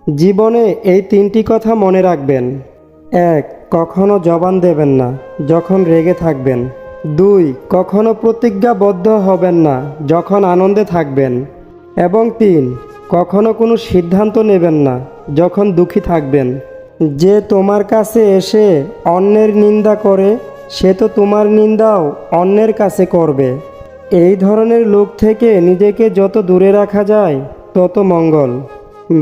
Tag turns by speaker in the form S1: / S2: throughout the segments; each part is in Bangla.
S1: জীবনে এই তিনটি কথা মনে রাখবেন। ১. কখনো জবান দেবেন না যখন রেগে থাকবেন। ২. কখনো প্রতিজ্ঞাবদ্ধ হবেন না যখন আনন্দে থাকবেন। এবং ৩. কখনো কোনো সিদ্ধান্ত নেবেন না যখন দুঃখী থাকবেন। যে তোমার কাছে এসে অন্যের নিন্দা করে সে তো তোমার নিন্দাও অন্যের কাছে করবে। এই ধরনের লোক থেকে নিজেকে যত দূরে রাখা যায় তত মঙ্গল।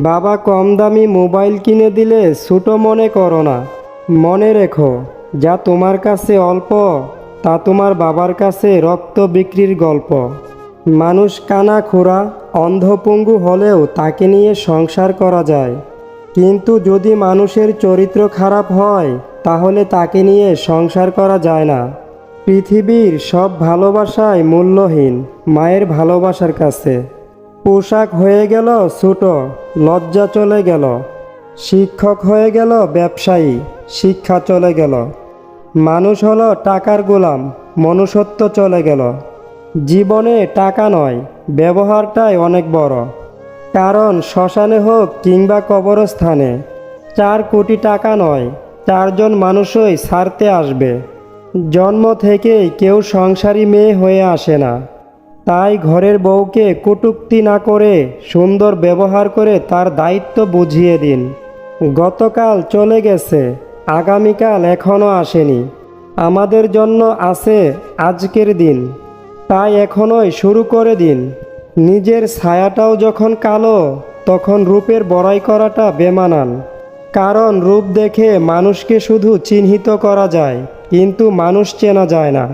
S1: বাবা কম দামি মোবাইল কিনে দিলে ছোট মনে করো না। মনে রেখো, যা তোমার কাছে অল্প তা তোমার বাবার কাছে রক্ত বিক্রির গল্প। মানুষ কানা খোঁড়া অন্ধপঙ্গু হলেও তাকে নিয়ে সংসার করা যায়, কিন্তু যদি মানুষের চরিত্র খারাপ হয় তাহলে তাকে নিয়ে সংসার করা যায় না। পৃথিবীর সব ভালোবাসাই মূল্যহীন মায়ের ভালোবাসার কাছে। পোশাক হয়ে গেল ছোট, লজ্জা চলে গেল। শিক্ষক হয়ে গেল ব্যবসায়ী, শিক্ষা চলে গেল। মানুষ হলো টাকার গোলাম, মনুষ্যত্ব চলে গেল। জীবনে টাকা নয়, ব্যবহারটাই অনেক বড়। কারণ শ্মশানে হোক কিংবা কবরস্থানে 4 কোটি টাকা নয়, 4জন মানুষই ছাড়তে আসবে। জন্ম থেকেই কেউ সংসারী মেয়ে হয়ে আসে না। তাই ঘরের বউকে কটূক্তি না করে সুন্দর ব্যবহার করে তার দায়িত্ব বুঝিয়ে দিন। গতকাল চলে গেছে, আগামীকাল এখনও আসেনি। আমাদের জন্য আছে আজকের দিন, তাই এখনই শুরু করে দিন। নিজের ছায়াটাও যখন কালো তখন রূপের বড়াই করাটা বেমানান। কারণ রূপ দেখে মানুষকে শুধু চিহ্নিত করা যায়, কিন্তু মানুষ চেনা যায় না।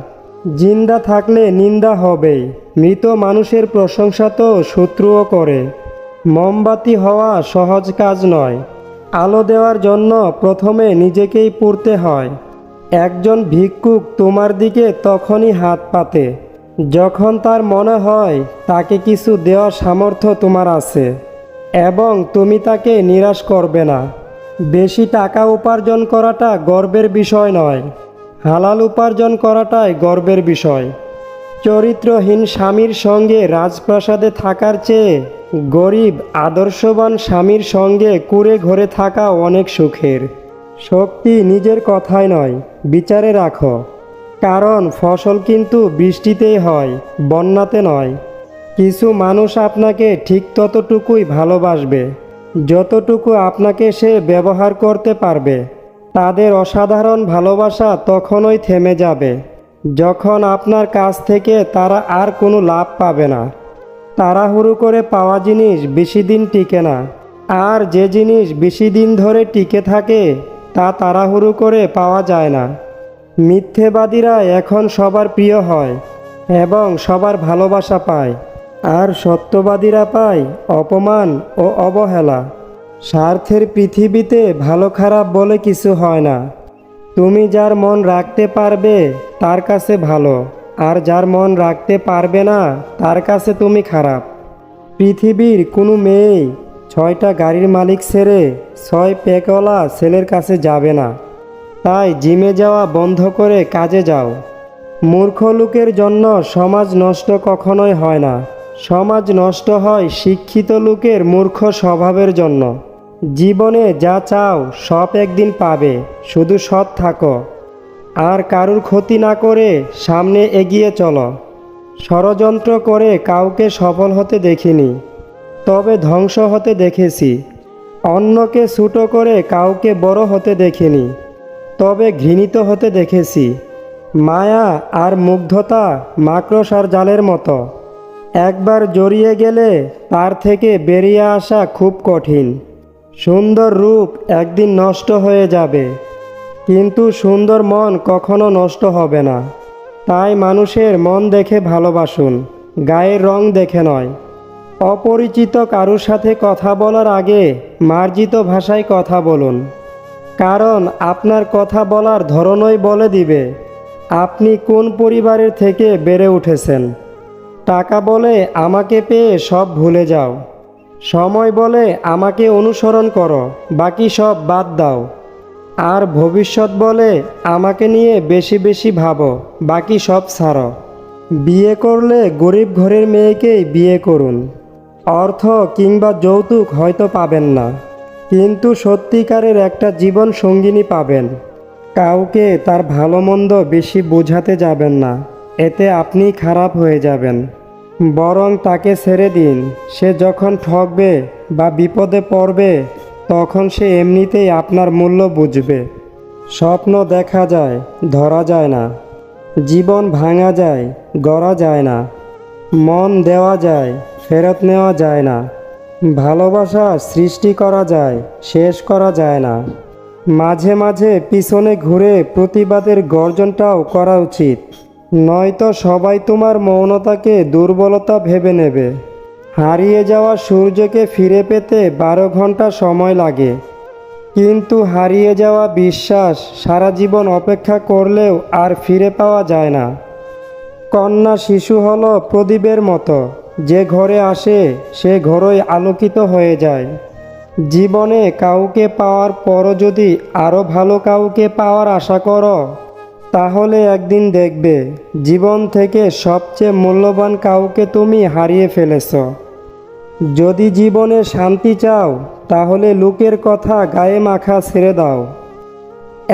S1: জিন্দা থাকলে নিন্দা হবেই, মৃত মানুষের প্রশংসা তো শত্রুও করে। মোমবাতি হওয়া সহজ কাজ নয়। আলো দেওয়ার জন্য প্রথমে নিজেকেই পুড়তে হয়। একজন ভিক্ষুক তোমার দিকে তখনই হাত পাতে যখন তার মনে হয় তাকে কিছু দেওয়ার সামর্থ্য তোমার আছে, এবং তুমি তাকে নিরাশ করবে না। বেশি টাকা উপার্জন করাটা গর্বের বিষয় নয়, হালাল উপার্জন করাটাই গর্বের বিষয়। চরিত্রহীন স্বামীর সঙ্গে রাজপ্রাসাদে থাকার চেয়ে গরিব আদর্শবান স্বামীর সঙ্গে কুঁড়ে ঘরে থাকা অনেক সুখের। শক্তি নিজের কথায় নয়, বিচারে রাখো। কারণ ফসল কিন্তু বৃষ্টিতেই হয়, বন্যাতে নয়। কিছু মানুষ আপনাকে ঠিক ততটুকুই ভালোবাসবে যতটুকু আপনাকে সে ব্যবহার করতে পারবে। তাদের অসাধারণ ভালোবাসা তখনই থেমে যাবে যখন আপনার কাছ থেকে তারা আর কোনো লাভ পাবে না। তাড়াহুড়ো করে পাওয়া জিনিস বেশি দিন টিকে না, আর যে জিনিস বেশি দিন ধরে টিকে থাকে তা তাড়াহুড়ো করে পাওয়া যায় না। মিথ্যেবাদীরা এখন সবার প্রিয় হয় এবং সবার ভালোবাসা পায়, আর সত্যবাদীরা পায় অপমান ও অবহেলা। স্বার্থের পৃথিবীতে ভালো খারাপ বলে কিছু হয় না। তুমি যার মন রাখতে পারবে তার কাছে ভালো, আর যার মন রাখতে পারবে না তার কাছে তুমি খারাপ। পৃথিবীর কোনো মেয়েই 6টা গাড়ির মালিক ছেড়ে 6 পেকওয়ালা ছেলের কাছে যাবে না। তাই জিমে যাওয়া বন্ধ করে কাজে যাও। মূর্খ লোকের জন্য সমাজ নষ্ট কখনোই হয় না, সমাজ নষ্ট হয় শিক্ষিত লোকের মূর্খ স্বভাবের জন্য। জীবনে যা চাও সব একদিন পাবে, শুধু সৎ থাকো আর কারুর ক্ষতি না করে সামনে এগিয়ে চলো। ষড়যন্ত্র করে কাউকে সফল হতে দেখিনি, তবে ধ্বংস হতে দেখেছি। অন্যকে ছোট করে কাউকে বড় হতে দেখিনি, তবে ঘৃণিত হতে দেখেছি। মায়া আর মুগ্ধতা মাকড়সার জালের মতো, একবার জড়িয়ে গেলে তার থেকে বেরিয়ে আসা খুব কঠিন। সুন্দর রূপ একদিন নষ্ট হয়ে যাবে, কিন্তু সুন্দর মন কখনো নষ্ট হবে না। তাই মানুষের মন দেখে ভালোবাসুন, গায়ের রং দেখে নয়। অপরিচিত কারুর সাথে কথা বলার আগে মার্জিত ভাষায় কথা বলুন, কারণ আপনার কথা বলার ধরনই বলে দিবে আপনি কোন পরিবারের থেকে বেড়ে উঠেছেন। টাকা বলে আমাকে পেয়ে সব ভুলে যাও, সময় বলে আমাকে অনুসরণ করো, বাকি সব বাদ দাও। আর ভবিষ্যৎ বলে আমাকে নিয়ে বেশি বেশি ভাবো, বাকি সব ছাড়ো। বিয়ে করলে গরিব ঘরের মেয়েকেই বিয়ে করুন। অর্থ কিংবা যৌতুক হয়তো পাবেন না, কিন্তু সত্যিকারের একটা জীবন সঙ্গিনী পাবেন। কাউকে তার ভালো মন্দ বেশি বোঝাতে যাবেন না, এতে আপনি খারাপ হয়ে যাবেন। বরং তাকে ছেড়ে দিন। সে যখন ঠকবে বা বিপদে পড়বে, তখন সে এমনিতেই আপনার মূল্য বুঝবে। স্বপ্ন দেখা যায়, ধরা যায় না। জীবন ভাঙা যায়, গড়া যায় না। মন দেওয়া যায়, ফেরত নেওয়া যায় না। ভালোবাসা সৃষ্টি করা যায়, শেষ করা যায় না। মাঝে মাঝে পিছনে ঘুরে প্রতিবাদের গর্জনটাও করা উচিত, নয়তো সবাই তোমার মৌনতাকে দুর্বলতা ভেবে নেবে। হারিয়ে যাওয়া সূর্যকে ফিরে পেতে 12 ঘন্টা সময় লাগে, কিন্তু হারিয়ে যাওয়া বিশ্বাস সারা জীবন অপেক্ষা করলেও আর ফিরে পাওয়া যায় না। কন্যা শিশু হলো প্রদীপের মতো, যে ঘরে আসে সে ঘরই আলোকিত হয়ে যায়। জীবনে কাউকে পাওয়ার পরও যদি আরও ভালো কাউকে পাওয়ার আশা করো, তাহলে একদিন দেখবে জীবন থেকে সবচেয়ে মূল্যবান কাউকে তুমি হারিয়ে ফেলেছ। যদি জীবনে শান্তি চাও, তাহলে লোকের কথা গায়ে মাখা ছেড়ে দাও।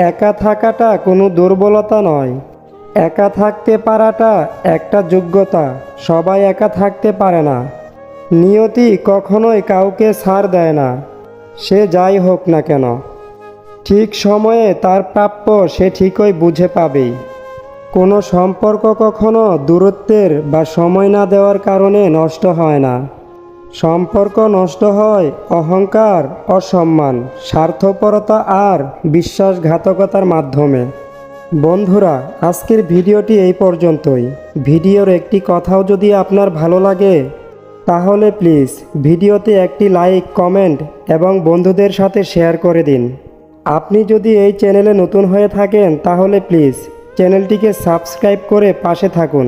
S1: একা থাকাটা কোনো দুর্বলতা নয়, একা থাকতে পারাটা একটা যোগ্যতা। সবাই একা থাকতে পারে না। নিয়তি কখনোই কাউকে ছাড় দেয় না, সে যাই হোক না কেন। ঠিক সময়ে তার প্রাপ্য সে ঠিকই বুঝে পাবেই। কোনো সম্পর্ক কখনো দূরত্বের বা সময় না দেওয়ার কারণে নষ্ট হয় না। সম্পর্ক নষ্ট হয় অহংকার, অসম্মান, স্বার্থপরতা আর বিশ্বাসঘাতকতার মাধ্যমে। বন্ধুরা, আজকের ভিডিওটি এই পর্যন্তই। ভিডিওর একটি কথাও যদি আপনার ভালো লাগে, তাহলে প্লিজ ভিডিওতে একটি লাইক, কমেন্ট এবং বন্ধুদের সাথে শেয়ার করে দিন। আপনি যদি এই চ্যানেলে নতুন হয়ে থাকেন, তাহলে প্লিজ চ্যানেলটিকে সাবস্ক্রাইব করে পাশে থাকুন।